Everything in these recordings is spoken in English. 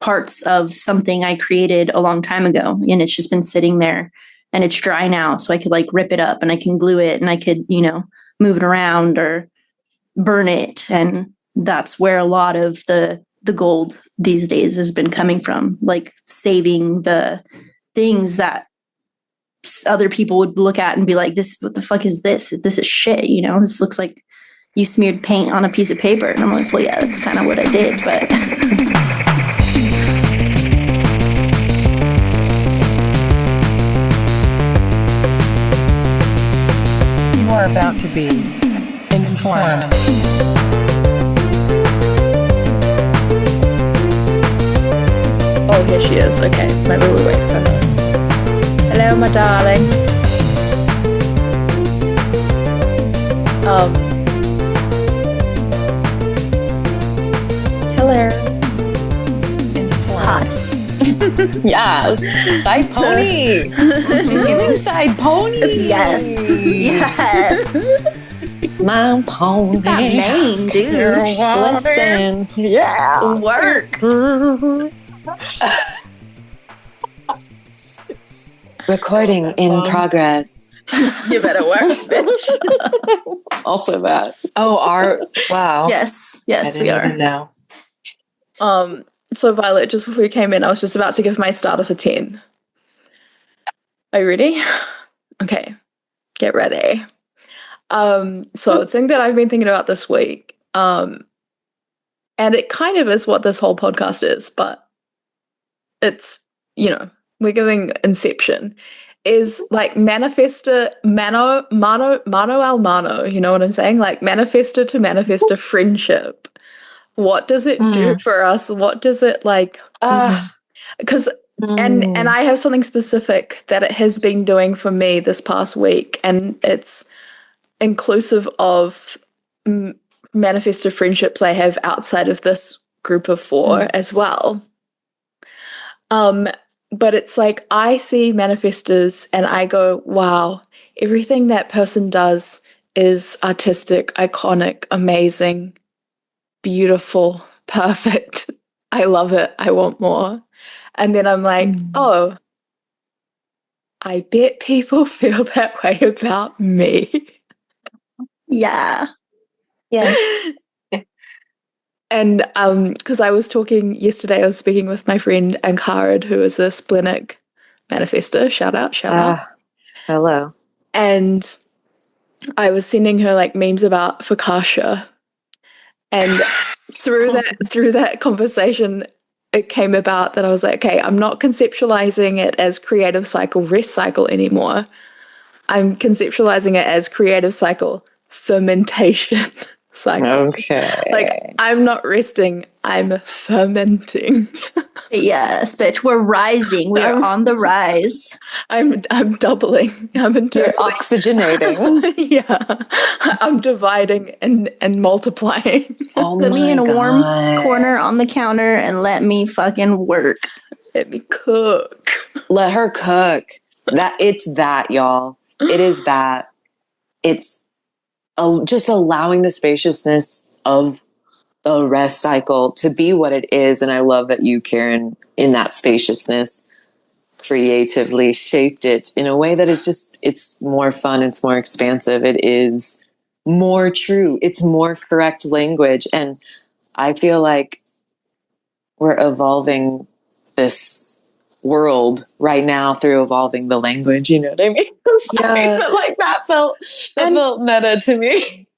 parts of something I created a long time ago, and it's just been sitting there and it's dry now. So I could like rip it up and I can glue it and I could, you know, move it around or burn it. And that's where a lot of the gold these days has been coming from, like saving the things that other people would look at and be like, this, what the fuck is this? This is shit. You know, this looks like you smeared paint on a piece of paper. And I'm like, well, yeah, that's kind of what I did. But you are about to be informed. Oh, here she is. Okay, maybe we'll wait for her. Hello, my darling. Hello. hot. Yes, side pony. She's giving side pony. Yes. Yes. My pony. That mane, dude. Listen. Yeah. Work. Recording in progress. You better work, bitch. Also that. Oh, wow. Yes. I Yes, didn't we are. even know. So Violet, just before you came in, I was just about to give my starter for 10. Are you ready? Okay, get ready. So the thing that I've been thinking about this week, and it kind of is what this whole podcast is, but it's, you know, we're giving Inception, is like manifestor, mano al mano, you know what I'm saying? Like manifestor to manifestor friendship. What does it do for us? What does it like? Because and I have something specific that it has been doing for me this past week, and it's inclusive of manifestor friendships I have outside of this group of 4 as well. But it's like I see manifestors and I go, wow, everything that person does is artistic, iconic, amazing, beautiful, perfect. I love it. I want more. And then I'm like, oh, I bet people feel that way about me. Yeah. Yes. And because I was talking yesterday, I was speaking with my friend Ankarid, who is a splenic manifestor. Shout out. Hello. And I was sending her like memes about focaccia. And through that conversation, it came about that I was like, okay, I'm not conceptualizing it as creative cycle, rest cycle anymore. I'm conceptualizing it as creative cycle, fermentation cycle. Okay. Like, I'm not resting, I'm fermenting. Yes, bitch. We're rising. We are on the rise. I'm doubling. You're oxygenating. Yeah. I'm dividing and multiplying. Oh Put me in a warm God. corner on the counter and let me fucking work. Let me cook. Let her cook. It's that, y'all. It is that. It's just allowing the spaciousness of the rest cycle to be what it is. And I love that you, Karen, in that spaciousness, creatively shaped it in a way that is just, it's more fun. It's more expansive. It is more true. It's more correct language. And I feel like we're evolving this world right now through evolving the language. You know what I mean? Sorry, Yeah. but like that felt felt meta to me.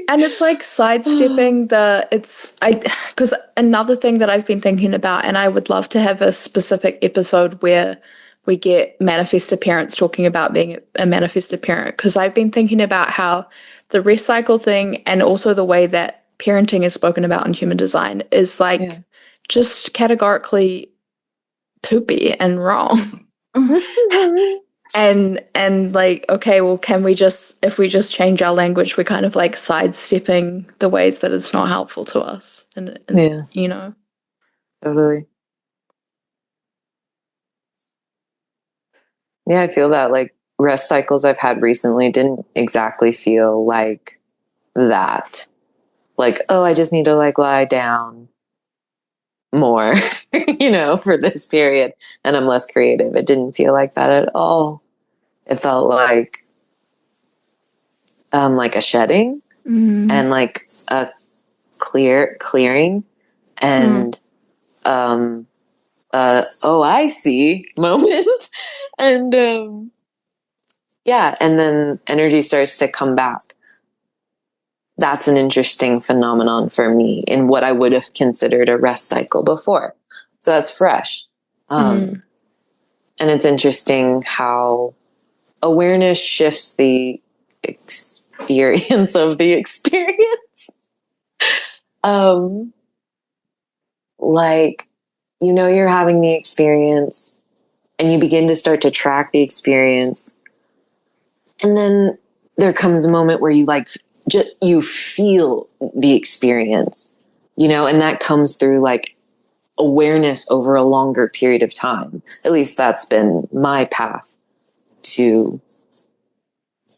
And it's like sidestepping because another thing that I've been thinking about, and I would love to have a specific episode where we get manifestor parents talking about being a manifestor parent, because I've been thinking about how the rest cycle thing and also the way that parenting is spoken about in human design is like just categorically poopy and wrong. And like, okay, well, if we just change our language, we're kind of like sidestepping the ways that it's not helpful to us. And it's, you know. Totally. Yeah, I feel that like rest cycles I've had recently didn't exactly feel like that. Like, oh, I just need to like lie down more, for this period, and I'm less creative. It didn't feel like that at all. It felt like a shedding and like a clearing and oh, I see moment. And and then energy starts to come back. That's an interesting phenomenon for me in what I would have considered a rest cycle before. So that's fresh. And it's interesting how awareness shifts the experience of the experience. Like, you're having the experience and you begin to start to track the experience. And then there comes a moment where you you feel the experience, and that comes through like awareness over a longer period of time. At least that's been my path to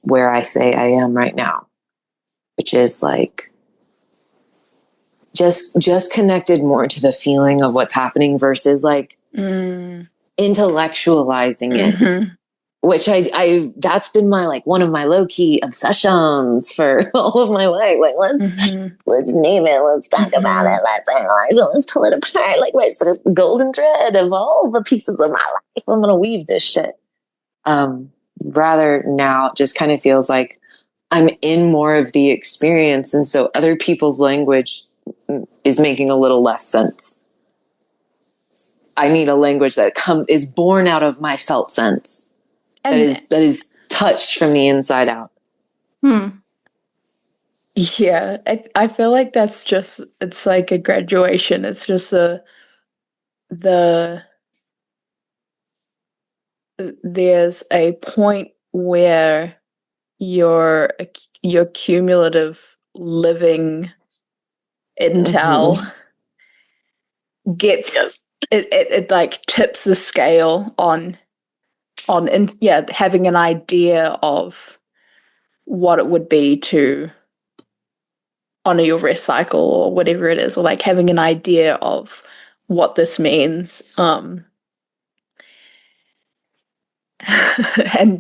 where I say I am right now, which is like just connected more to the feeling of what's happening versus like intellectualizing it, which I that's been my like one of my low key obsessions for all of my life. Like let's name it, let's talk about it, let's analyze it, let's pull it apart. Like where's the golden thread of all the pieces of my life? I'm gonna weave this shit. Rather now, it just kind of feels like I'm in more of the experience, and so other people's language is making a little less sense. I need a language that is born out of my felt sense. That is touched from the inside out. Yeah, I feel like that's just, it's like a graduation. It's just there's a point where your cumulative living intel gets it like tips the scale on having an idea of what it would be to honor your rest cycle or whatever it is, or like having an idea of what this means. And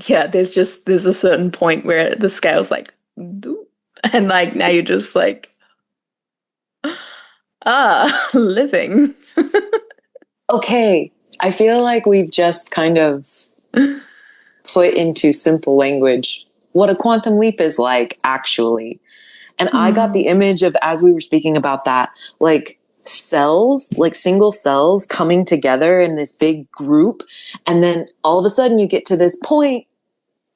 there's a certain point where the scale's like doop, and like now you're just like living. Okay, I feel like we've just kind of put into simple language what a quantum leap is like, actually. And I got the image of, as we were speaking about that, like cells, like single cells coming together in this big group. And then all of a sudden you get to this point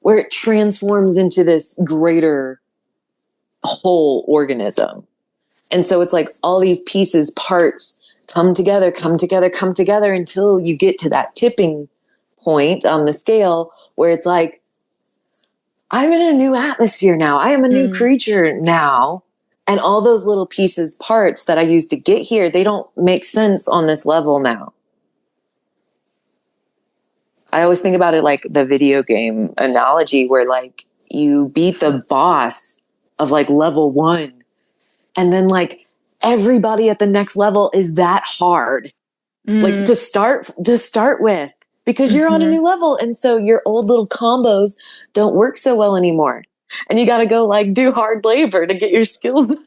where it transforms into this greater whole organism. And so it's like all these pieces, parts come together until you get to that tipping point on the scale where it's like, I'm in a new atmosphere now. I am a new creature now. And all those little pieces, parts that I used to get here, they don't make sense on this level now. I always think about it like the video game analogy where like you beat the boss of like level 1 and then like everybody at the next level is that hard. Like to start with, because you're on a new level. And so your old little combos don't work so well anymore. And you got to go like do hard labor to get your skill to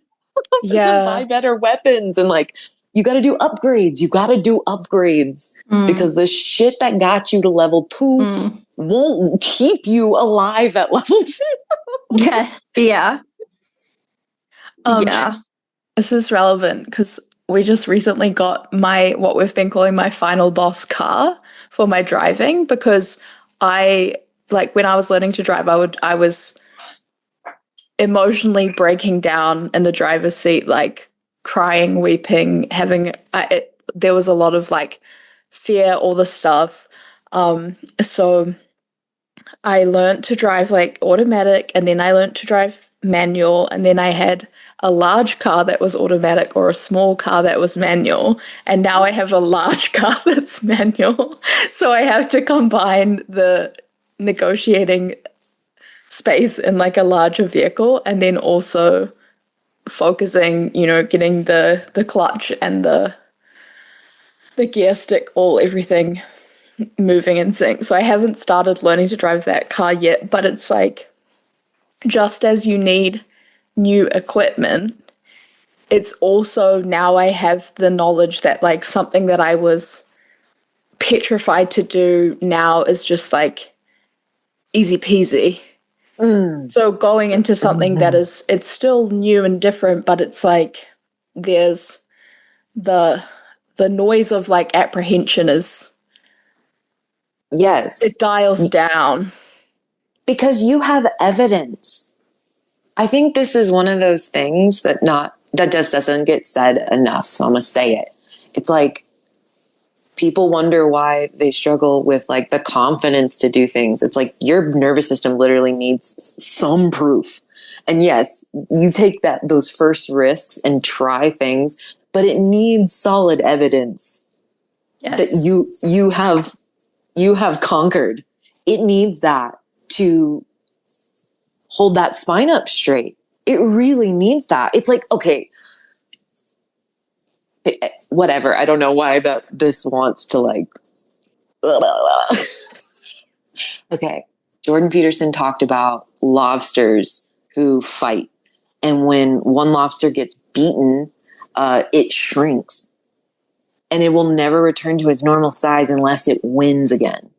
buy better weapons. And like, you got to do upgrades. Because the shit that got you to level 2 won't keep you alive at level 2. Yeah. This is relevant because we just recently got what we've been calling my final boss car for my driving, because when I was learning to drive, I was emotionally breaking down in the driver's seat, like crying, weeping, there was a lot of like fear, all the stuff. So I learned to drive like automatic, and then I learned to drive manual, and then I had a large car that was automatic or a small car that was manual, and now I have a large car that's manual. So I have to combine the negotiating space in like a larger vehicle, and then also focusing, getting the clutch and the the gear stick, everything moving in sync. So I haven't started learning to drive that car yet, but it's like, just as you need new equipment, it's also now I have the knowledge that like something that I was petrified to do now is just like easy peasy. So going into something that is, it's still new and different, but it's like there's the noise of like apprehension is, Yes. it dials down. Because you have evidence. I think this is one of those things that just doesn't get said enough. So I'm going to say it. It's like people wonder why they struggle with like the confidence to do things. It's like your nervous system literally needs some proof. And yes, you take those first risks and try things, but it needs solid evidence that you have conquered. It needs that to hold that spine up straight. It really needs that. It's like, okay, whatever. I don't know why this wants to like, okay. Jordan Peterson talked about lobsters who fight. And when one lobster gets beaten, it shrinks and it will never return to its normal size unless it wins again.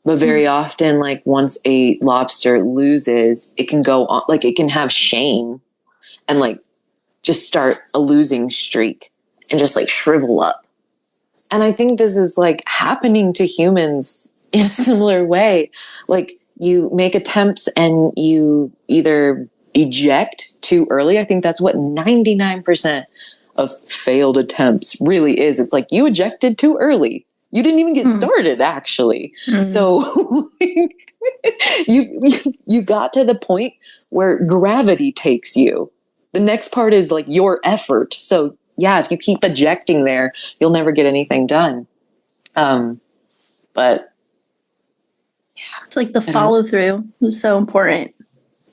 But very often, like once a lobster loses, it can go on, like it can have shame and like just start a losing streak and just like shrivel up. And I think this is like happening to humans in a similar way. Like you make attempts and you either eject too early. I think that's what 99% of failed attempts really is. It's like you ejected too early. You didn't even get started, actually. So you got to the point where gravity takes you. The next part is like your effort. So yeah, if you keep ejecting there, you'll never get anything done. But It's like the follow through is so important.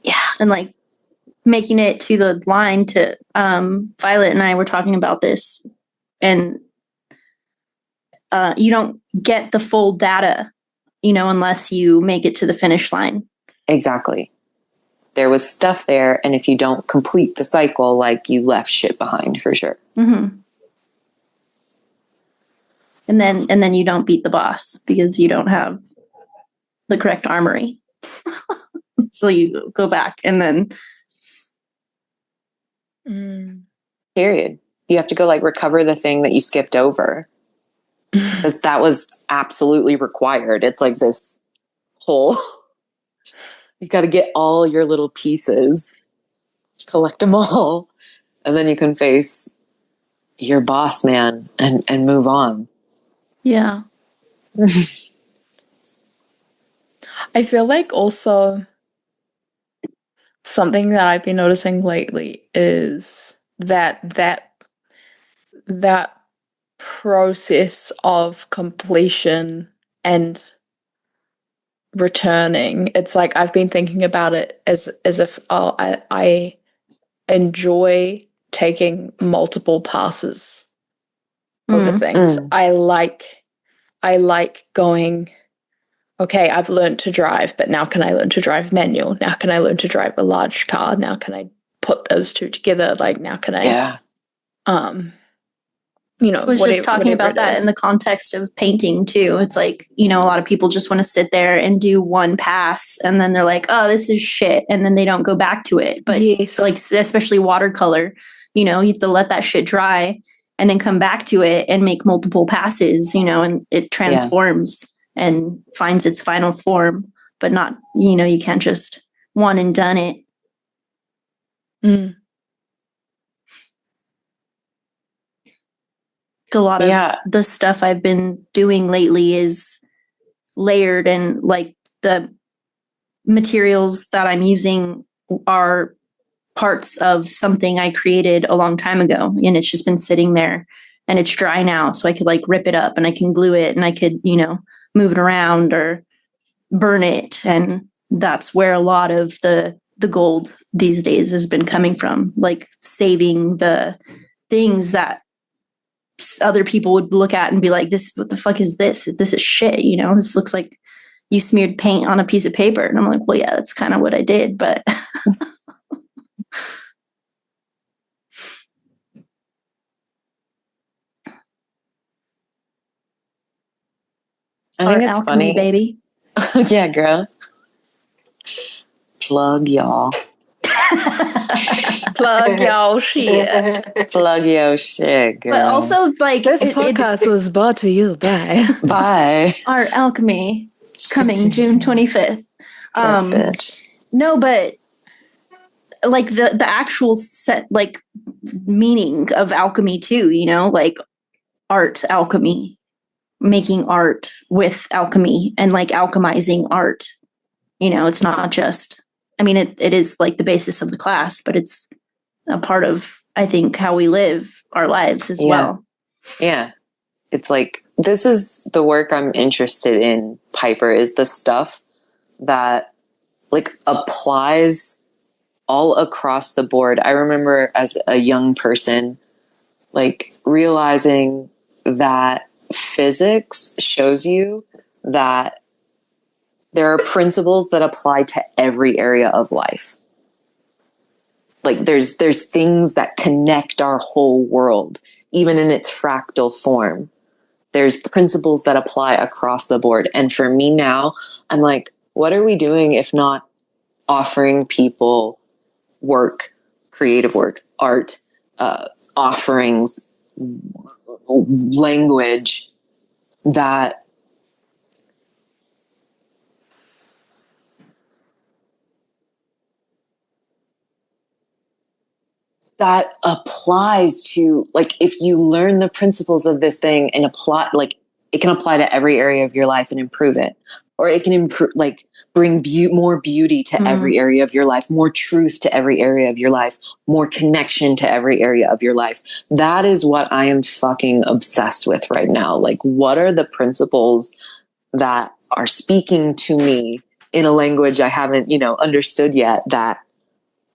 Yeah. And like making it to the line to Violet and I were talking about this, and you don't get the full data, unless you make it to the finish line. exactly. There was stuff there, and if you don't complete the cycle, like you left shit behind for sure. Mm-hmm. And then you don't beat the boss because you don't have the correct armory. So you go back and then Period. You have to go like recover the thing that you skipped over. Because that was absolutely required. It's like this whole, you got to get all your little pieces, collect them all, and then you can face your boss man and move on. yeah. I feel like also something that I've been noticing lately is that process of completion and returning. It's like I've been thinking about it as if I enjoy taking multiple passes over things. I like going, okay, I've learned to drive, but now can I learn to drive manual? Now can I learn to drive a large car? Now can I put those two together? Like now can I I was just talking about that in the context of painting too. It's like, a lot of people just want to sit there and do one pass and then they're like, oh, this is shit. And then they don't go back to it. But like, especially watercolor, you have to let that shit dry and then come back to it and make multiple passes, and it transforms and finds its final form, but not, you can't just one and done it. A lot of the stuff I've been doing lately is layered, and like the materials that I'm using are parts of something I created a long time ago, and it's just been sitting there and it's dry now. So I could like rip it up and I can glue it and I could, move it around or burn it. And that's where a lot of the gold these days has been coming from, like saving the things that other people would look at and be like, "This, what the fuck is this? This is shit." You know, this looks like you smeared paint on a piece of paper. And I'm like, well, yeah, that's kind of what I did, but. I think it's funny, baby. Yeah, girl. Plug y'all. Plug y'all shit. Plug your shit, girl. But also, like, This podcast was brought to you by Art Alchemy, coming June 25th. Yes, bitch. No, but like the actual set, like, meaning of alchemy too, you know, like art alchemy, making art with alchemy and like alchemizing art. You know, it's not just, I mean, it is like the basis of the class, but it's a part of, I think, how we live our lives as well. Yeah. It's like, this is the work I'm interested in, Piper, is the stuff that like applies all across the board. I remember as a young person, like realizing that physics shows you that there are principles that apply to every area of life. Like there's things that connect our whole world, even in its fractal form. There's principles that apply across the board. And for me now, I'm like, what are we doing if not offering people work, creative work, art, offerings, language that applies to, like, if you learn the principles of this thing and apply, like, it can apply to every area of your life and improve it, or it can improve, like, bring more beauty to every area of your life, more truth to every area of your life, more connection to every area of your life. That is what I am fucking obsessed with right now. Like, what are the principles that are speaking to me in a language I haven't, understood yet, that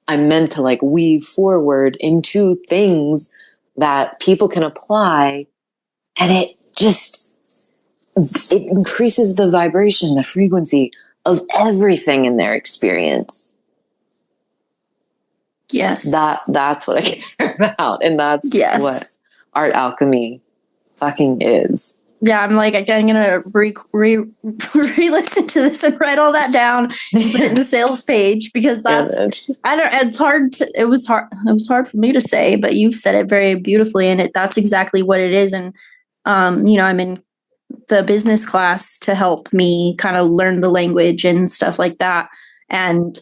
I'm meant to like weave forward into things that people can apply, and it increases the vibration, the frequency of everything in their experience. Yes. That's what I care about. And that's what art alchemy fucking is. Yeah, I'm like, I'm gonna re-listen to this and write all that down, put it in the sales page, because that's it's hard to, it was hard for me to say, but you've said it very beautifully, and that's exactly what it is. And I'm in the business class to help me kind of learn the language and stuff like that. And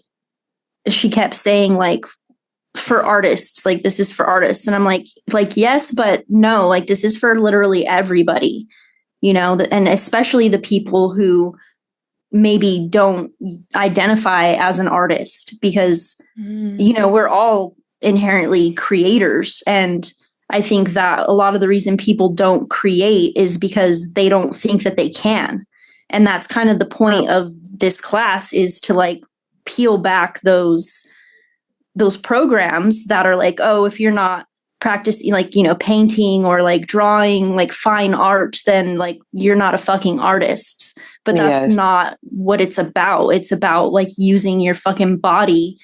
she kept saying, like, for artists, like, this is for artists. And I'm like, yes, but no, like, this is for literally everybody, and especially the people who maybe don't identify as an artist, because, we're all inherently creators. And I think that a lot of the reason people don't create is because they don't think that they can. And that's kind of the point of this class, is to like peel back those programs that are like, oh, if you're not practicing, like, painting or like drawing, like fine art, then like you're not a fucking artist. But that's not what it's about. It's about like using your fucking body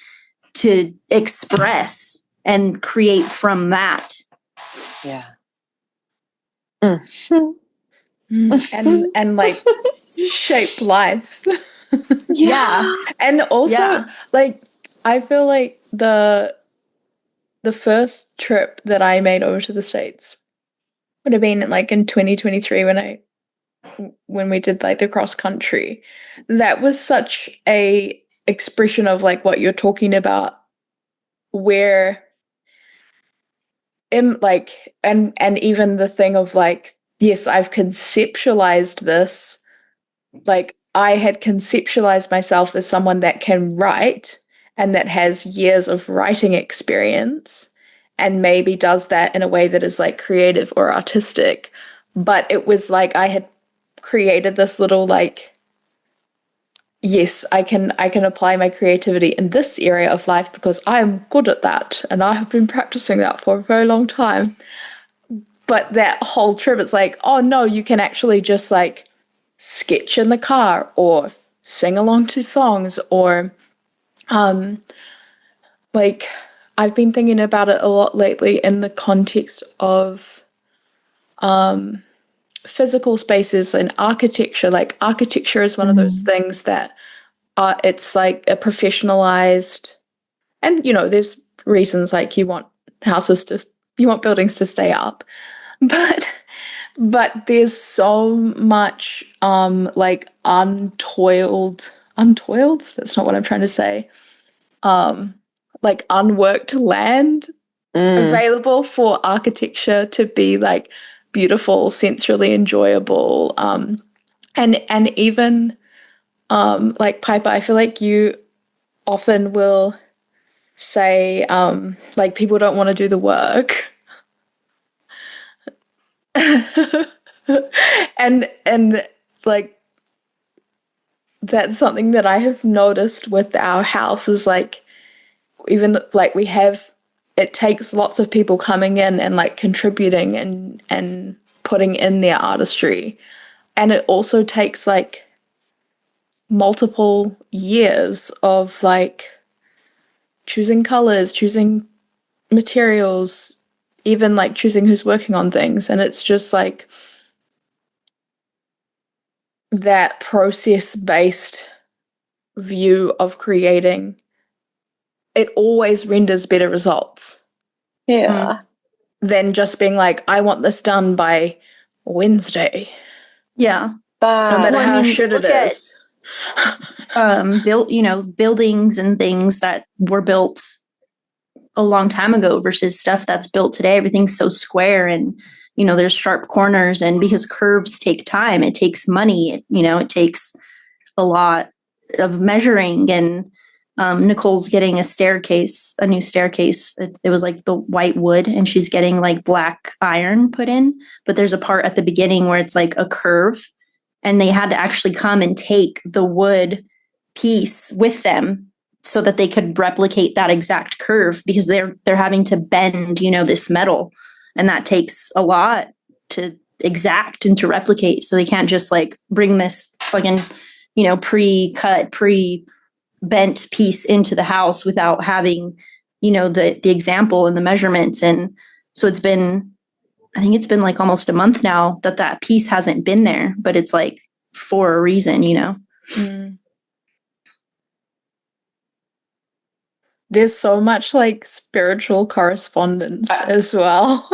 to express and create from that. Yeah. And like shape life. Yeah. And also like, I feel like the first trip that I made over to the States would have been like in 2023 when we did like the cross country. That was such a expression of like what you're talking about, where in like, and even the thing of like, yes, I've conceptualized this, like I had conceptualized myself as someone that can write and that has years of writing experience and maybe does that in a way that is like creative or artistic. But it was like I had created this little like, yes, I can apply my creativity in this area of life because I'm good at that and I have been practicing that for a very long time. but that whole trip, it's like, oh no, you can actually just like sketch in the car or sing along to songs or like I've been thinking about it a lot lately in the context of physical spaces and architecture. Like architecture is one of those things that it's like a professionalized, and you know, there's reasons like you want buildings to stay up, but there's so much like untoiled, that's not what I'm trying to say, like unworked land available for architecture to be like beautiful, sensually enjoyable, and even like Piper, I feel like you often will say like people don't want to do the work. and like that's something that I have noticed with our house is like, even like we have, it takes lots of people coming in and like contributing and putting in their artistry, and it also takes like multiple years of like choosing colors, choosing materials, even like choosing who's working on things. And it's just like that process based view of creating, it always renders better results Yeah. than just being like, I want this done by Wednesday. Yeah. No matter Well, I how mean, shit it look at is. buildings and things that were built a long time ago versus stuff that's built today. Everything's so square, and there's sharp corners, and because curves take time, it takes money, it takes a lot of measuring. And Nicole's getting a new staircase. It was like the white wood, and she's getting like black iron put in, but there's a part at the beginning where it's like a curve, and they had to actually come and take the wood piece with them so that they could replicate that exact curve, because they're having to bend, this metal, and that takes a lot to exact and to replicate. So they can't just like bring this fucking, pre-cut, pre-bent piece into the house without having, the example and the measurements. And so I think it's been like almost a month now that piece hasn't been there, but it's like for a reason, There's so much like spiritual correspondence as well.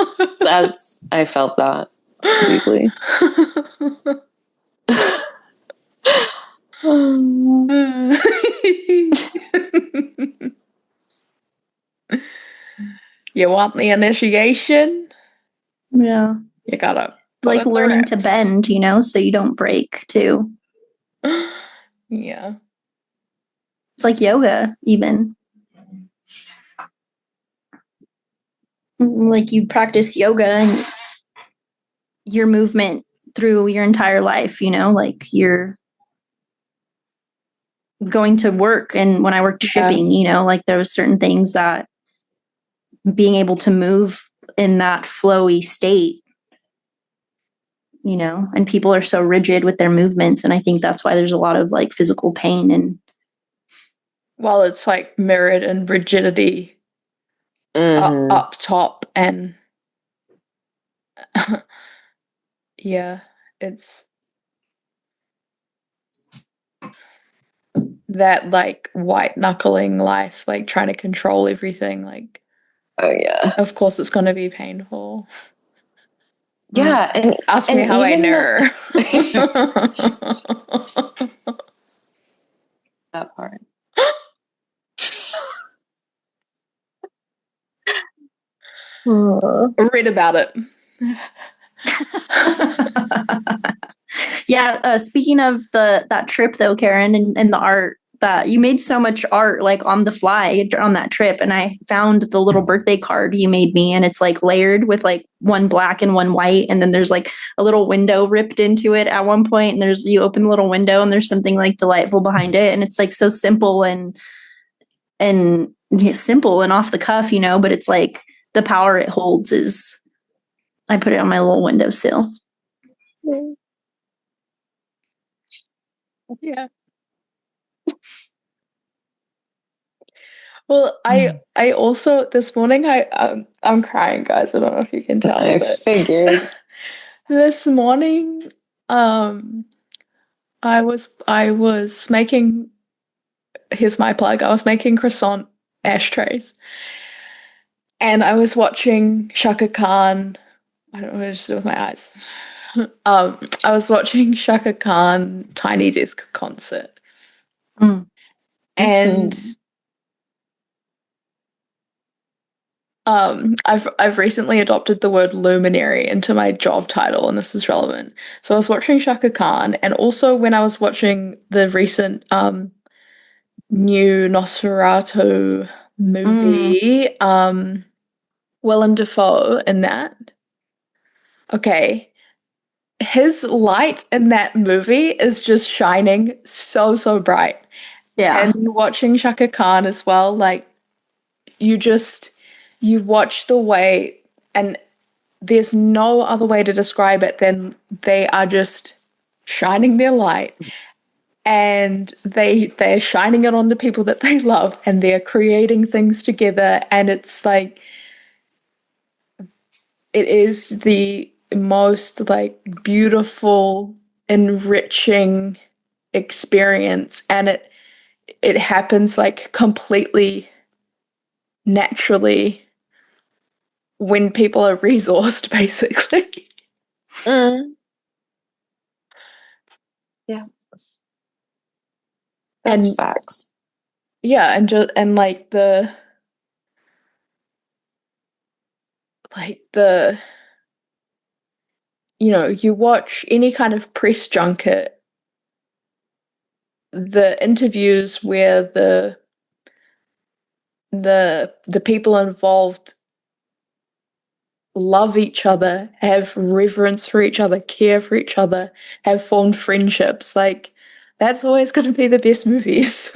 I felt that so deeply. You want the initiation? Yeah. You gotta Like learning to bend, so you don't break too. Yeah. It's like yoga, even. Like you practice yoga and your movement through your entire life, like you're going to work. And when I worked shipping, like there was certain things that being able to move in that flowy state, and people are so rigid with their movements. And I think that's why there's a lot of like physical pain. And well, it's like mirrored in rigidity up top, and yeah, it's that like white knuckling life, like trying to control everything. Like, oh yeah, of course it's going to be painful. Yeah, and ask me how I know. That part. Read about it. Yeah. Speaking of that trip though, Karen, and the art, that you made so much art like on the fly on that trip, and I found the little birthday card you made me, and it's like layered with like one black and one white, and then there's like a little window ripped into it at one point, and you open the little window and there's something like delightful behind it, and it's like so simple and simple and off the cuff, but it's like the power it holds is I put it on my little windowsill. Yeah. Well, I also this morning I'm crying, guys. I don't know if you can tell. I figured. This morning, I was making. Here's my plug. I was making croissant ashtrays, and I was watching Shaka Khan. I don't know what to do with my eyes. I was watching Shaka Khan Tiny Desk concert, Mm. and I've recently adopted the word luminary into my job title, and this is relevant. So I was watching Shaka Khan, and also when I was watching the recent new Nosferatu movie, Willem Dafoe in that. Okay, his light in that movie is just shining so bright. Yeah. And watching Shaka Khan as well, like you watch the way, and there's no other way to describe it than they are just shining their light, and they're shining it on the people that they love, and they're creating things together, and it's like it is the most like beautiful, enriching experience, and it happens like completely naturally when people are resourced, basically. Yeah. That's And facts. yeah, and the you watch any kind of press junket, the interviews where the people involved love each other, have reverence for each other, care for each other, have formed friendships. Like that's always going to be the best movies.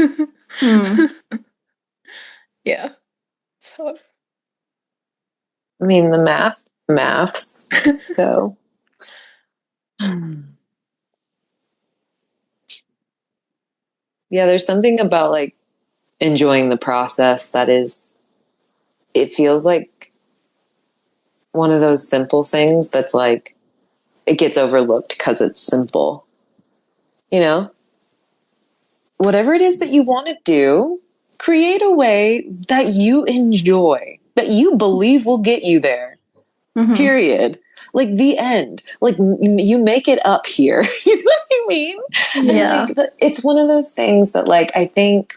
Yeah. So I mean, the maths. So, yeah, there's something about like enjoying the process that is, it feels like one of those simple things that's like, it gets overlooked because it's simple. You know, whatever it is that you want to do, create a way that you enjoy, that you believe will get you there. Period. Like the end. Like you make it up here. You know what I mean? Yeah. And like, it's one of those things that like, I think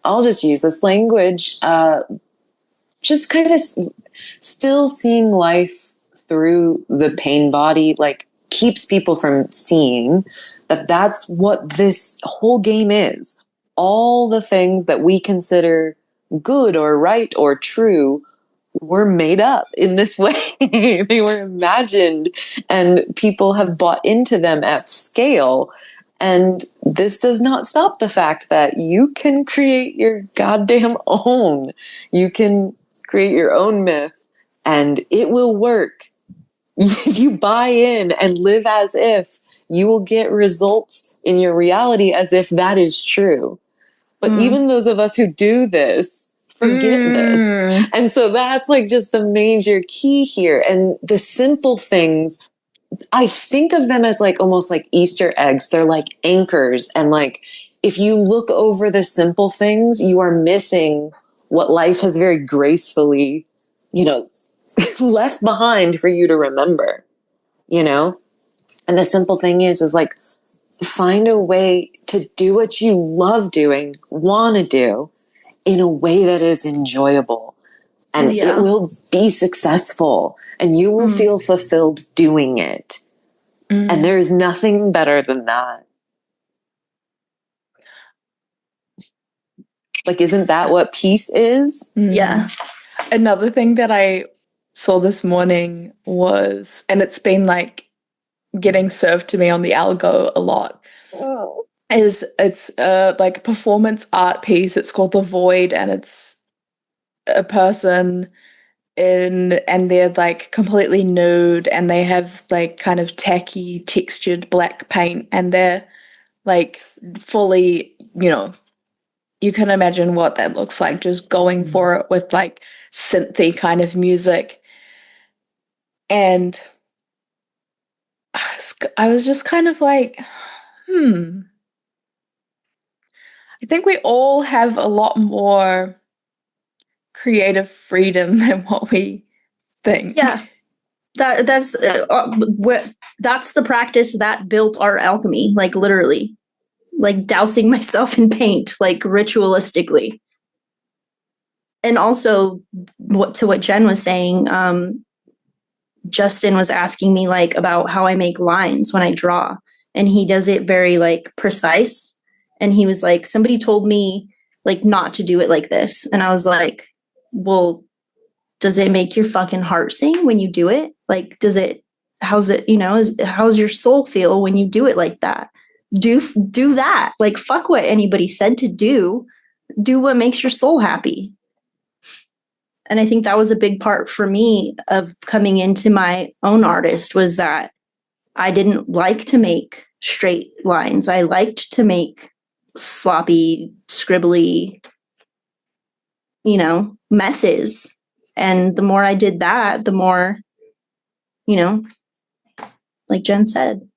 I'll just use this language, just kind of still seeing life through the pain body, like keeps people from seeing that that's what this whole game is. All the things that we consider good or right or true were made up in this way. They were imagined and people have bought into them at scale. And this does not stop the fact that you can create your goddamn own. You can create your own myth and it will work. If you buy in and live as if, you will get results in your reality as if that is true. But even those of us who do this forget this. And so that's like just the major key here. And the simple things, I think of them as like almost like Easter eggs. They're like anchors. And like, if you look over the simple things, you are missing what life has very gracefully, left behind for you to remember, you know? And the simple thing is like, find a way to do what you love doing, want to do in a way that is enjoyable. And it will be successful and you will feel fulfilled doing it. And there is nothing better than that. Like, isn't that what peace is? Yeah. Another thing that I saw this morning was, and it's been like getting served to me on the algo a lot, is it's like a performance art piece. It's called The Void, and it's a person and they're like completely nude and they have like kind of tacky textured black paint and they're like fully, you can imagine what that looks like, just going for it with like synthy kind of music. And I was just kind of like, I think we all have a lot more creative freedom than what we think. Yeah. That's the practice that built our alchemy, like literally, like dousing myself in paint, like ritualistically. And also, what Jen was saying, Justin was asking me like about how I make lines when I draw, and he does it very like precise. And he was like, somebody told me like not to do it like this, and I was like, well, does it make your fucking heart sing when you do it? Like, how's your soul feel when you do it like that? Do that. Like, fuck what anybody said to do. Do what makes your soul happy. And I think that was a big part for me of coming into my own artist, was that I didn't like to make straight lines. I liked to make sloppy, scribbly, messes. And the more I did that, the more, like Jen said,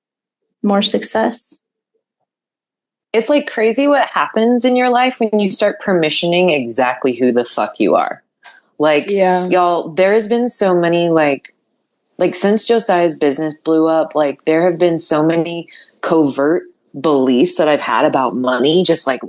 more success. It's like crazy what happens in your life when you start permissioning exactly who the fuck you are. Like, y'all, there has been so many, like since Josiah's business blew up, like there have been so many covert beliefs that I've had about money, just like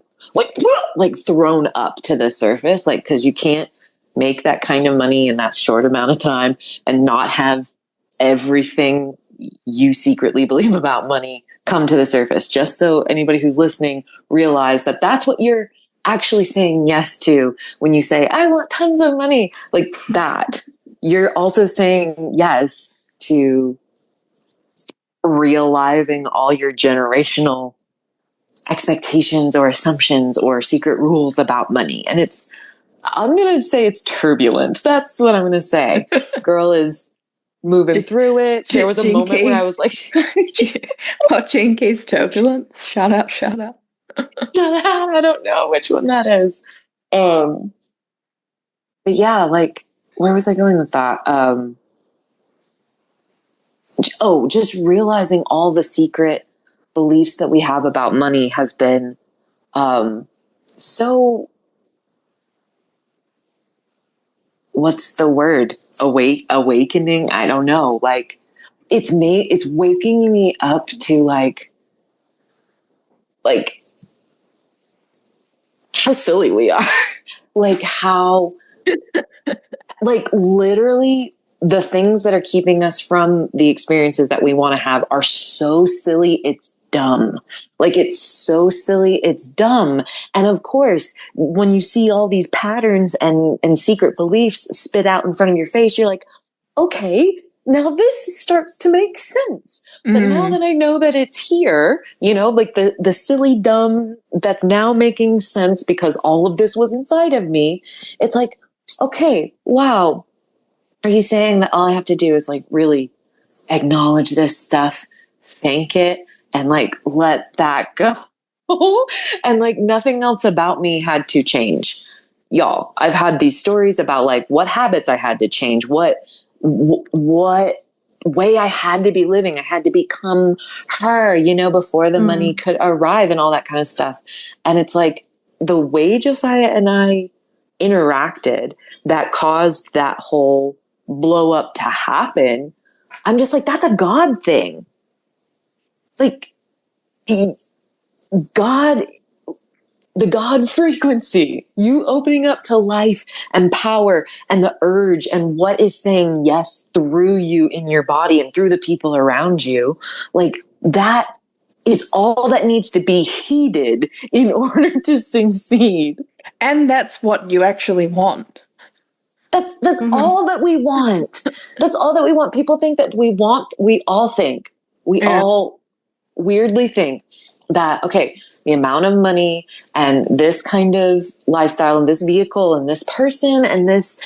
thrown up to the surface. Like, cause you can't make that kind of money in that short amount of time and not have everything you secretly believe about money come to the surface. Just so anybody who's listening realize that that's what you're actually saying yes to when you say, I want tons of money, like that. You're also saying yes to realiving all your generational expectations or assumptions or secret rules about money. And I'm going to say it's turbulent. That's what I'm going to say. Girl is moving through it. There was a moment where I was like, Jinky's turbulence. Shout out. I don't know which one that is. But yeah, like, where was I going with that? Just realizing all the secret beliefs that we have about money has been so, what's the word? Awakening? I don't know. Like, it's waking me up to like how silly we are. Like how, like literally the things that are keeping us from the experiences that we want to have are so silly. It's dumb. Like it's so silly. It's dumb. And of course, when you see all these patterns and secret beliefs spit out in front of your face, you're like, okay, now this starts to make sense. But now that I know that it's here, like the silly dumb that's now making sense because all of this was inside of me. It's like, okay, wow. Are you saying that all I have to do is like really acknowledge this stuff, thank it, and like let that go? And like nothing else about me had to change. Y'all, I've had these stories about like what habits I had to change, what way I had to be living. I had to become her, before the money could arrive and all that kind of stuff. And it's like the way Josiah and I interacted that caused that whole blow up to happen. I'm just like, that's a God thing. Like God, the God frequency, you opening up to life and power and the urge and what is saying yes through you in your body and through the people around you. Like that is all that needs to be heeded in order to succeed. And that's what you actually want. That's all that we want. That's all that we want. People think that we all think, all weirdly think that, okay, the amount of money and this kind of lifestyle and this vehicle and this person and this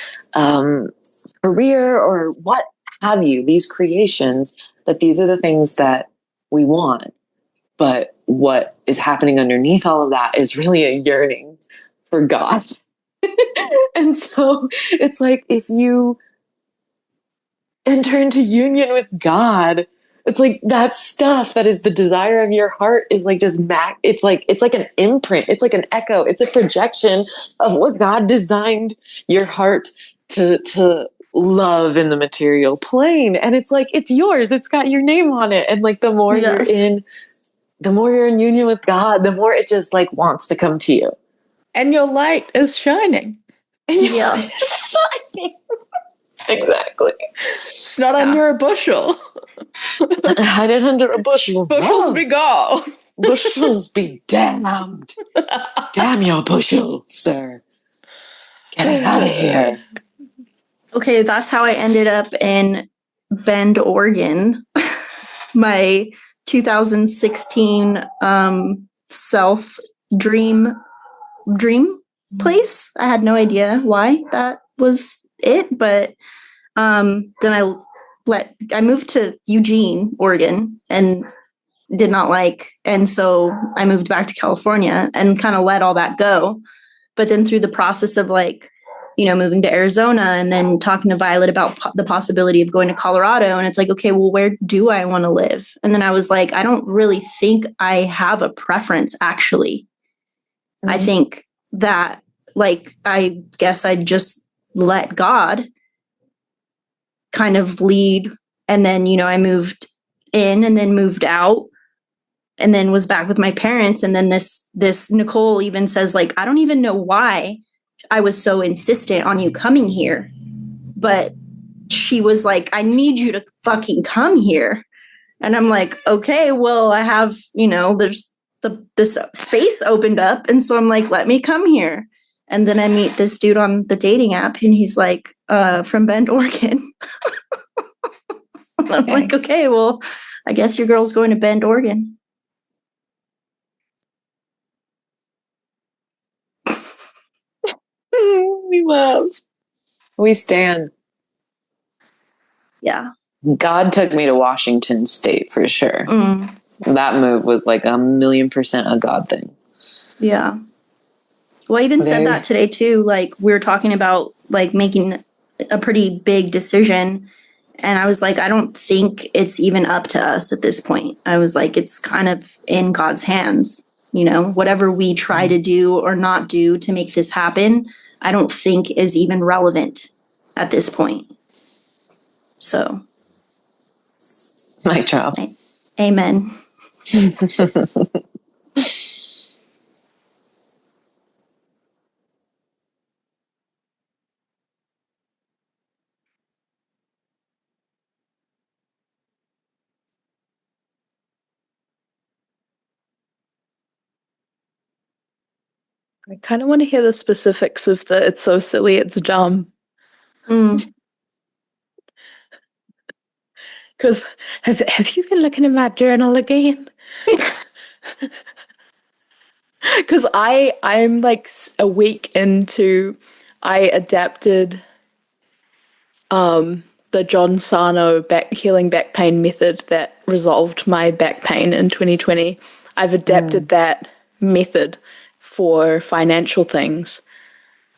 career or what have you, these creations, that these are the things that we want. But what is happening underneath all of that is really a yearning for God. And so it's like, if you enter into union with God, it's like that stuff that is the desire of your heart is like just it's like an imprint, it's like an echo, it's a projection of what God designed your heart to love in the material plane. And it's like, it's yours, it's got your name on it. And like the more you're in union with God, the more it just like wants to come to you. And your light is shining. Yeah. Exactly. It's not under a bushel. Hide it under a bushel. Bushels be gone. Bushels be damned. Damn your bushel, sir. Get it out of here. Okay, that's how I ended up in Bend, Oregon. My 2016 self dream place. I had no idea why that was it, but then I moved to Eugene, Oregon, and did not like, and so I moved back to California and kind of let all that go. But then through the process of like, moving to Arizona and then talking to Violet about the possibility of going to Colorado, and it's like, okay, well, where do I want to live? And then I was like, I don't really think I have a preference, actually. Mm-hmm. I think that, like, I guess I just let God kind of lead. And then, I moved in and then moved out and then was back with my parents. And then this Nicole even says, like, I don't even know why I was so insistent on you coming here. But she was like, I need you to fucking come here. And I'm like, okay, well, I have, there's this space opened up. And so I'm like, let me come here. And then I meet this dude on the dating app and he's like, from Bend, Oregon. And I'm like, okay, well, I guess your girl's going to Bend, Oregon. We love. We stand. Yeah. God took me to Washington State for sure. Mm. That move was like 1,000,000% a God thing. Yeah. Well, I even said that today too. Like, we were talking about like making a pretty big decision. And I was like, I don't think it's even up to us at this point. I was like, it's kind of in God's hands. Whatever we try to do or not do to make this happen, I don't think is even relevant at this point. So. Mic drop. Amen. I kind of want to hear the specifics of the it's so silly, it's dumb. Because have you been looking at my journal again? Because I'm like a week into, I adapted the John Sarno healing back pain method that resolved my back pain in 2020. I've adapted that method for financial things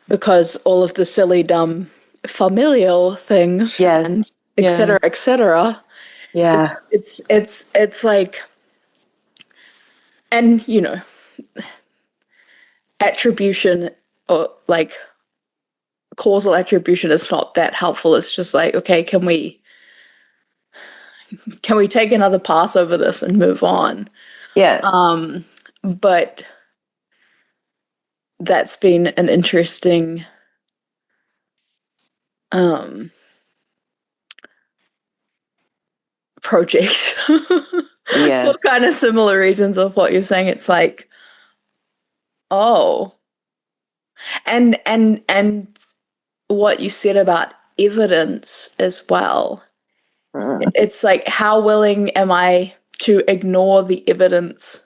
because all of the silly, dumb, familial things, and et cetera. Yeah, it's like, and attribution or like causal attribution is not that helpful. It's just like, okay, can we take another pass over this and move on? Yeah. But that's been an interesting project. For kind of similar reasons of what you're saying. It's like, oh, and what you said about evidence as well. It's like, how willing am I to ignore the evidence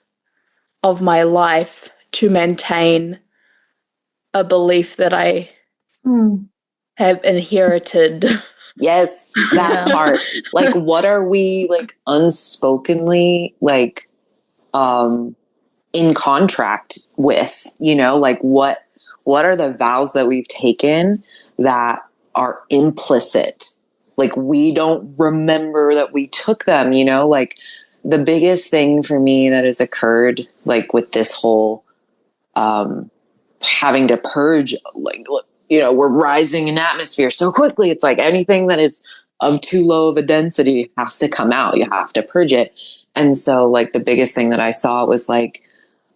of my life to maintain a belief that I have inherited Yes, that Yeah. part. Like, what are we like unspokenly like in contract with, you know, like what are the vows that we've taken that are implicit? Like we don't remember that we took them, you know, like the biggest thing for me that has occurred like with this whole having to purge, like, you know, we're rising in atmosphere so quickly. It's like anything that is of too low of a density has to come out. You have to purge it. And so like the biggest thing that I saw was like,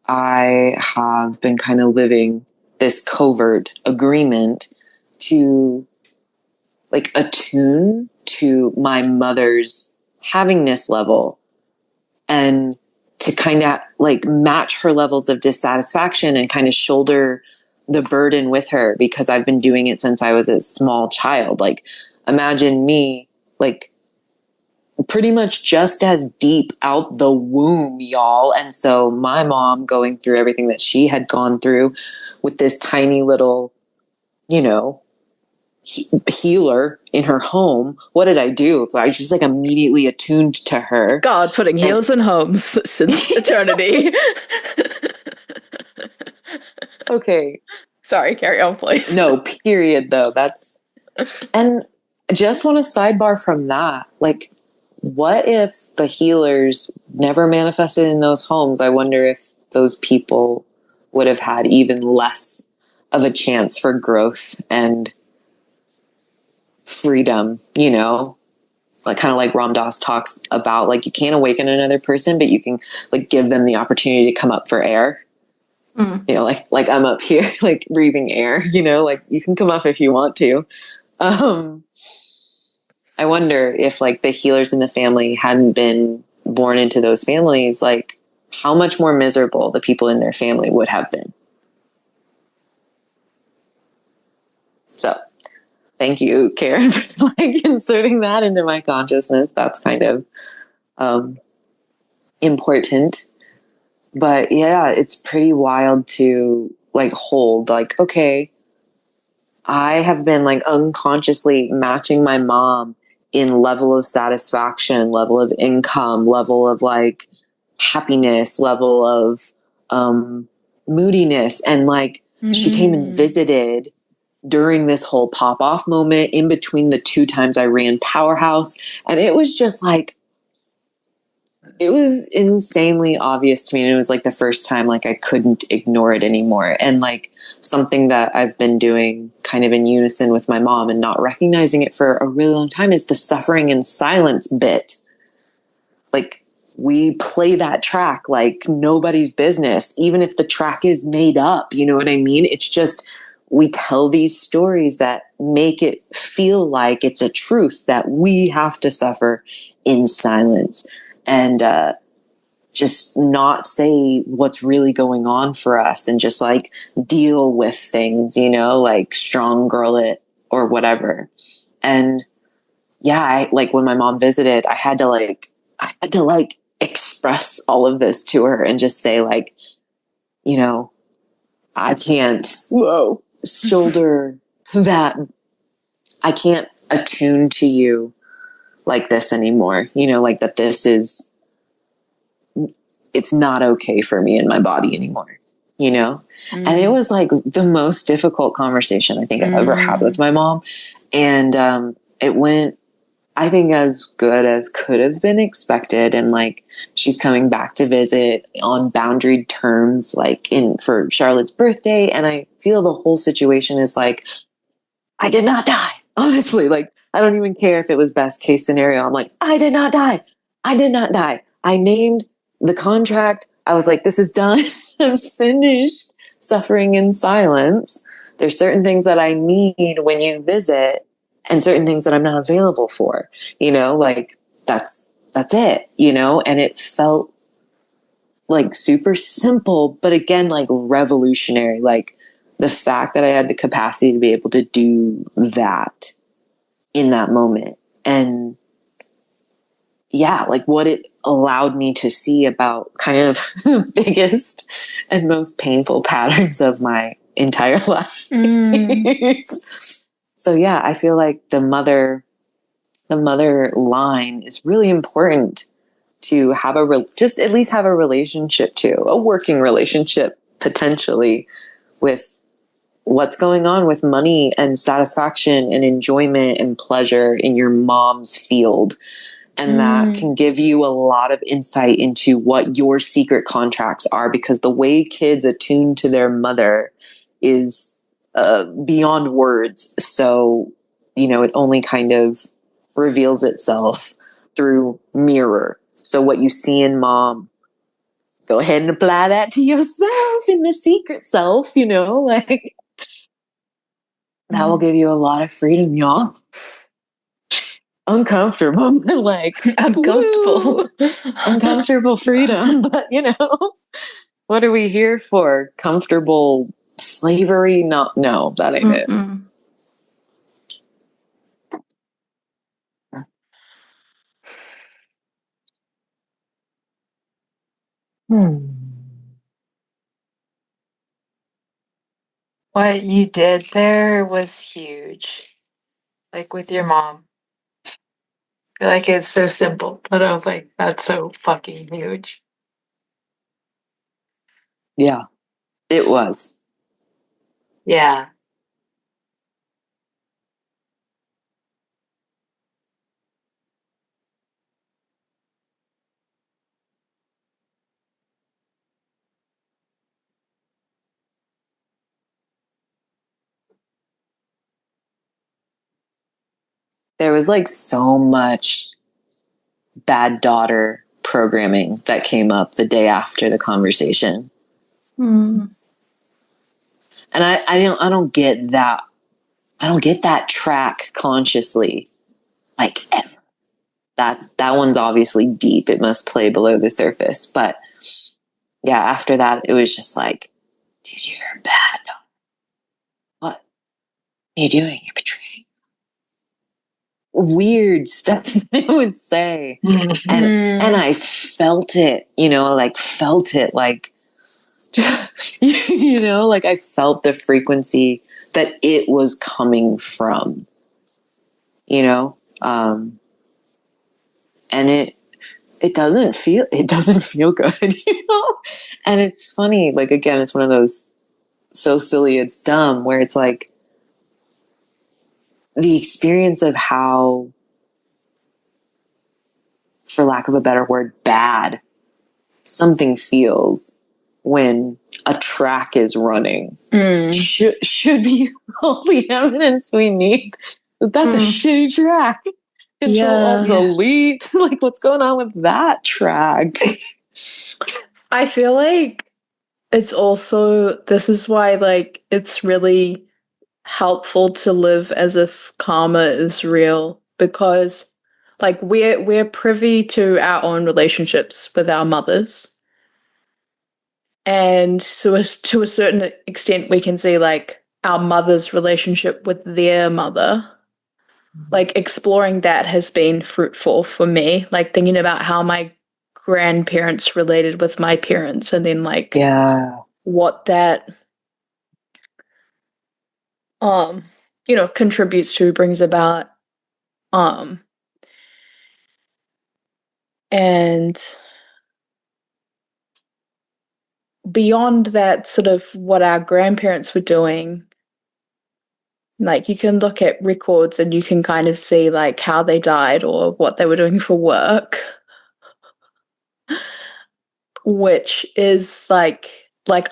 I have been kind of living this covert agreement to like attune to my mother's havingness level and to kind of like match her levels of dissatisfaction and kind of shoulder the burden with her because I've been doing it since I was a small child. Like imagine me like pretty much just as deep out the womb, y'all. And so my mom going through everything that she had gone through with this tiny little, you know, healer in her home. What did I do? So I just like immediately attuned to her. God, putting heals in homes since eternity. Okay. Sorry, carry on, please. No, period though. That's, and I just want to sidebar from that. Like, what if the healers never manifested in those homes? I wonder if those people would have had even less of a chance for growth and freedom, you know? Like kind of like Ram Dass talks about, like you can't awaken another person, but you can like give them the opportunity to come up for air. You know, like I'm up here, like breathing air, you know, like you can come up if you want to. I wonder if like the healers in the family hadn't been born into those families, like how much more miserable the people in their family would have been. So thank you, Karen, for like inserting that into my consciousness. That's kind of important. But yeah, it's pretty wild to like hold like, okay, I have been like unconsciously matching my mom in level of satisfaction, level of income, level of like happiness, level of moodiness. And like she came and visited during this whole pop off moment in between the 2 times I ran Powerhouse. And it was just like, it was insanely obvious to me. And it was like the first time like I couldn't ignore it anymore. And like something that I've been doing kind of in unison with my mom and not recognizing it for a really long time is the suffering in silence bit. Like we play that track like nobody's business, even if the track is made up. You know what I mean? It's just, we tell these stories that make it feel like it's a truth that we have to suffer in silence. And just not say what's really going on for us and just like deal with things, you know, like strong girl it or whatever. And yeah, I like when my mom visited, I had to like express all of this to her and just say like, you know, I can't shoulder that. I can't attune to you like this anymore. You know, like that this is, it's not okay for me in my body anymore, you know? And it was like the most difficult conversation I think I've ever had with my mom. And it went, I think, as good as could have been expected. And like, she's coming back to visit on boundaried terms, like for Charlotte's birthday. And I feel the whole situation is like, I did not die. Honestly, like, I don't even care if it was best case scenario. I'm like, I did not die. I did not die. I named the contract. I was like, this is done. I'm finished suffering in silence. There's certain things that I need when you visit and certain things that I'm not available for, you know, like that's it, you know? And it felt like super simple, but again, like revolutionary, like the fact that I had the capacity to be able to do that in that moment. And yeah, like what it allowed me to see about kind of the biggest and most painful patterns of my entire life. So yeah, I feel like the mother the mother line is really important to have just at least have a relationship to, a working relationship potentially, with what's going on with money and satisfaction and enjoyment and pleasure in your mom's field. And that can give you a lot of insight into what your secret contracts are, because the way kids attune to their mother is beyond words. So, it only kind of reveals itself through mirror. So what you see in mom, go ahead and apply that to yourself in the secret self, like that will give you a lot of freedom, y'all. Uncomfortable, like Uncomfortable. uncomfortable freedom. But what are we here for? Comfortable slavery? No, that ain't it. What you did there was huge. Like with your mom. I feel like it's so simple, but I was like, that's so fucking huge. Yeah, it was. Yeah. There was like so much bad daughter programming that came up the day after the conversation. And I don't get that. I don't get that track consciously, like ever. That one's obviously deep. It must play below the surface. But yeah, after that, it was just like, dude, you're bad. What are you doing? You're betraying. Weird stuff they would say. And I felt it, felt it like, like I felt the frequency that it was coming from, and it doesn't feel good, and it's funny, like, again, it's one of those so silly it's dumb, where it's like the experience of how, for lack of a better word, bad something feels when a track is running should be all the evidence we need that that's a shitty track. Control-Alt-Delete. Like, what's going on with that track? I feel like it's also, this is why, like, it's really helpful to live as if karma is real, because, like, we're privy to our own relationships with our mothers. And so to a certain extent, we can see, like, our mother's relationship with their mother. Like, exploring that has been fruitful for me. Like, thinking about how my grandparents related with my parents, and then, like, what that, contributes to, brings about. And beyond that, sort of what our grandparents were doing, like, you can look at records and you can kind of see, like, how they died or what they were doing for work, which is like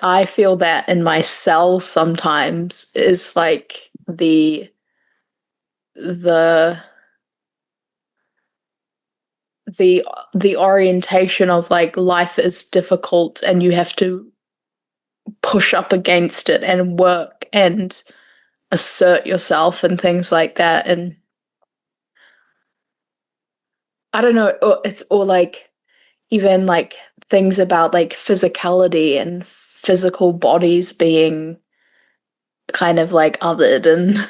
I feel that in my cell sometimes, is like the orientation of, like, life is difficult and you have to push up against it and work and assert yourself and things like that. And I don't know, or like, even like things about, like, physicality and physical bodies being kind of like othered, and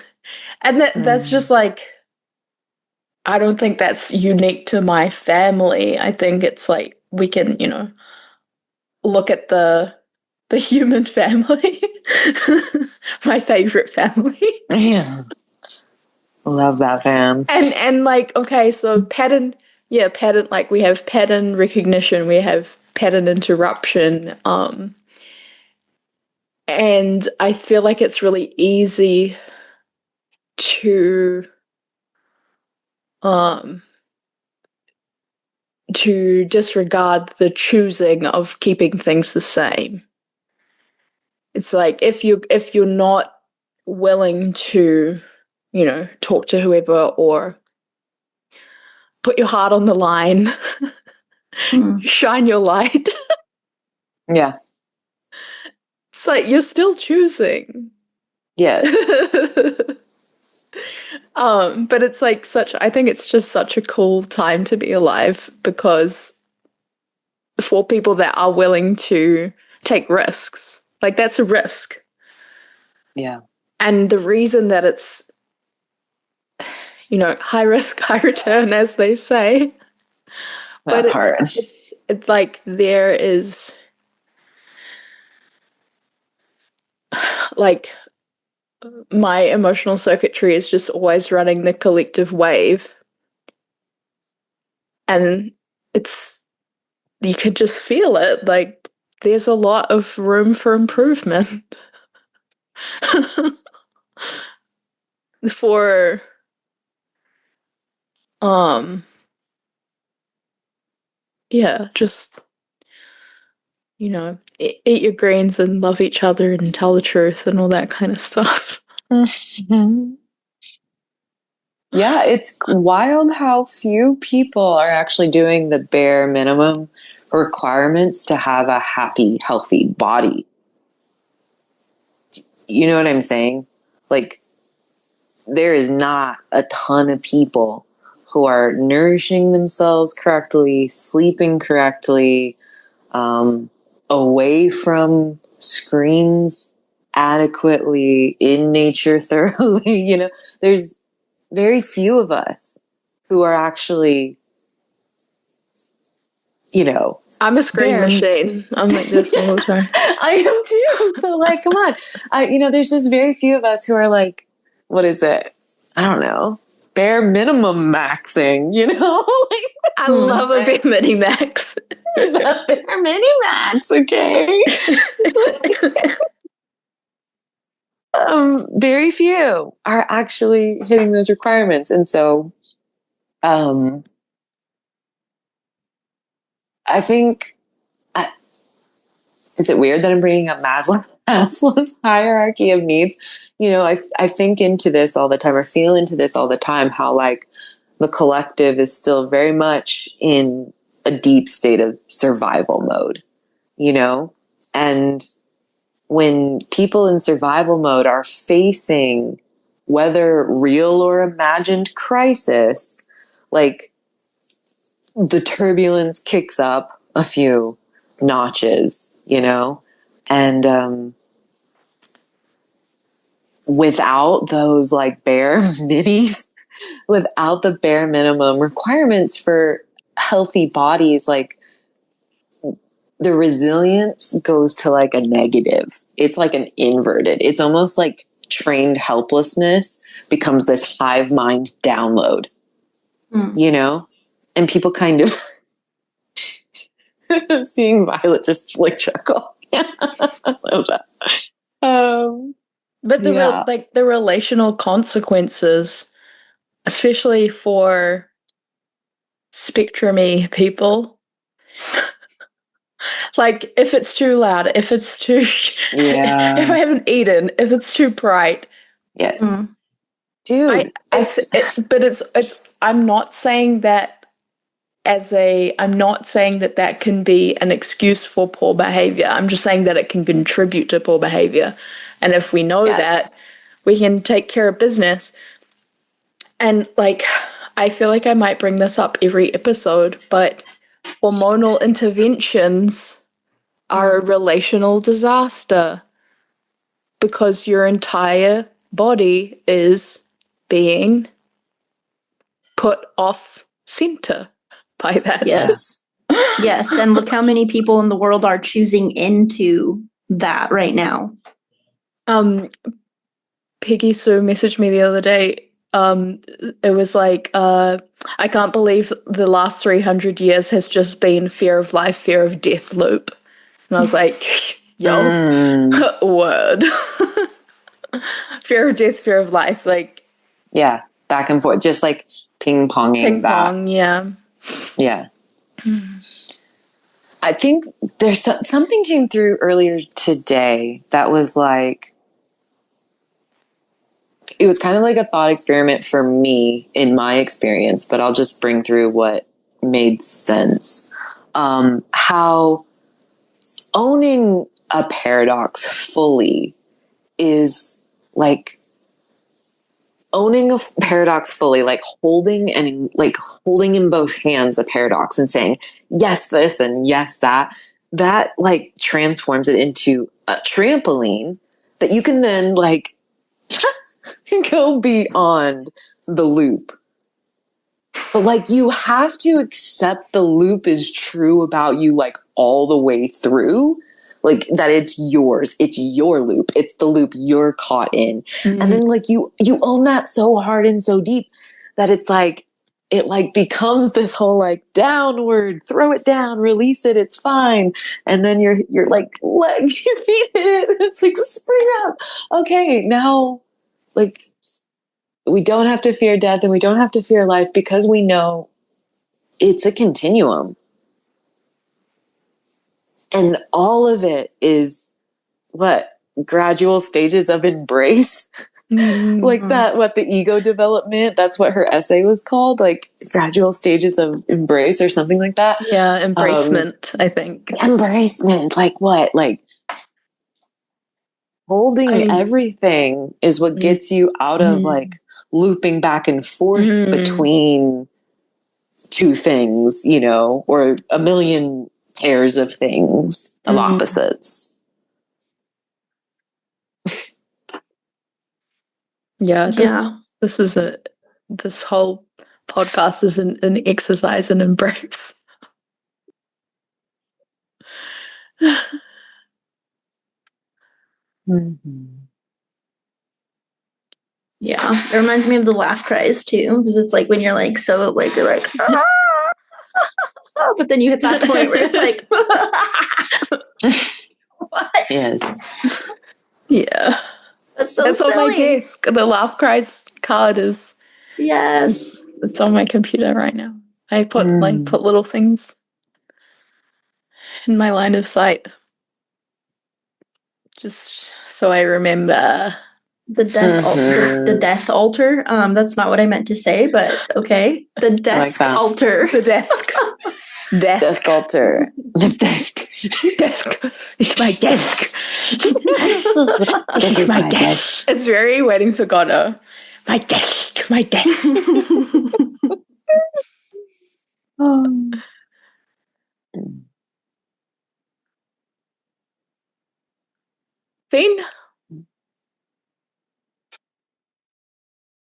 that's just like, I don't think that's unique to my family. I think it's like, we can, look at the human family, my favorite family. Yeah. Love that, fam. And like, okay, so pattern, like we have pattern recognition, we have pattern interruption, and I feel like it's really easy to disregard the choosing of keeping things the same. It's like if you're not willing to, talk to whoever or put your heart on the line, shine your light. Yeah. It's like you're still choosing. Yes. But it's like I think it's just such a cool time to be alive, because for people that are willing to take risks, like that's a risk. Yeah. And the reason that it's, high risk, high return, as they say, but That part. it's like there is like my emotional circuitry is just always running the collective wave, and you can just feel it. Like there's a lot of room for improvement. For just eat your greens and love each other and tell the truth and all that kind of stuff. Yeah, it's wild how few people are actually doing the bare minimum requirements to have a happy, healthy body. You know what I'm saying? Like, there is not a ton of people who are nourishing themselves correctly, sleeping correctly, away from screens adequately, in nature thoroughly. There's very few of us who are actually, I'm a screen machine. I'm like this all the time. I am too. So like, come on. There's just very few of us who are like, what is it? I don't know. Bare minimum maxing, like, I love a big mini max. bare mini max, okay? Very few are actually hitting those requirements. And so, I think, is it weird that I'm bringing up Maslow's hierarchy of needs? I think into this all the time, or feel into this all the time, how like the collective is still very much in a deep state of survival mode, and when people in survival mode are facing whether real or imagined crisis, like the turbulence kicks up a few notches, and without those like bare minis, without the bare minimum requirements for healthy bodies, like the resilience goes to like a negative. It's like an inverted. It's almost like trained helplessness becomes this hive mind download, and people kind of seeing Violet just like chuckle. I love that. But the relational consequences, especially for spectrumy people, like if it's too loud, if it's too, if I haven't eaten, if it's too bright, yes, dude. I'm not saying that I'm not saying that that can be an excuse for poor behavior. I'm just saying that it can contribute to poor behavior. And if we know that, we can take care of business. And like, I feel like I might bring this up every episode, but hormonal interventions are a relational disaster, because your entire body is being put off center by that. Yes. Yes. And look how many people in the world are choosing into that right now. Peggy Sue messaged me the other day. it was like, I can't believe the last 300 years has just been fear of life, fear of death loop. And I was like, yo, word. Fear of death, fear of life, like. Yeah, back and forth, just like ping-ponging Ping that. pong, yeah. Yeah. I think there's something came through earlier today that was like, it was kind of like a thought experiment for me in my experience, but I'll just bring through what made sense. How owning a paradox fully is like owning a paradox fully, like holding in both hands a paradox and saying, yes, this and yes, that like transforms it into a trampoline that you can then like go beyond the loop. But like you have to accept the loop is true about you like all the way through. Like that it's yours. It's your loop. It's the loop you're caught in. Mm-hmm. And then like you own that so hard and so deep that it's like it like becomes this whole like downward, throw it down, release it, it's fine. And then you're like your feet in it. It's like spring up. Okay, now like we don't have to fear death and we don't have to fear life because we know it's a continuum. And all of it is what? Gradual stages of embrace. Mm-hmm. Like that, what the ego development, that's what her essay was called, like gradual stages of embrace or something like that. Yeah, embracement, I think. Embracement, like what? Like holding everything is what gets you out of like looping back and forth between two things, you know, or a million pairs of things of opposites. Yeah, this whole podcast is an exercise in embrace. Yeah, it reminds me of the laugh cries too, because it's like when you're like so like you're like, ah! But then you hit that point where it's like, what? Yes. Yeah, that's so it's silly. on my desk. The laugh cries card is it's on my computer right now. I put little things in my line of sight, just so I remember. The death altar. That's not what I meant to say, but okay. The desk altar. The desk. Desk altar. The desk. Desk. It's my desk. It's my desk. It's very Waiting for Godot. My desk. My desk. Fiend?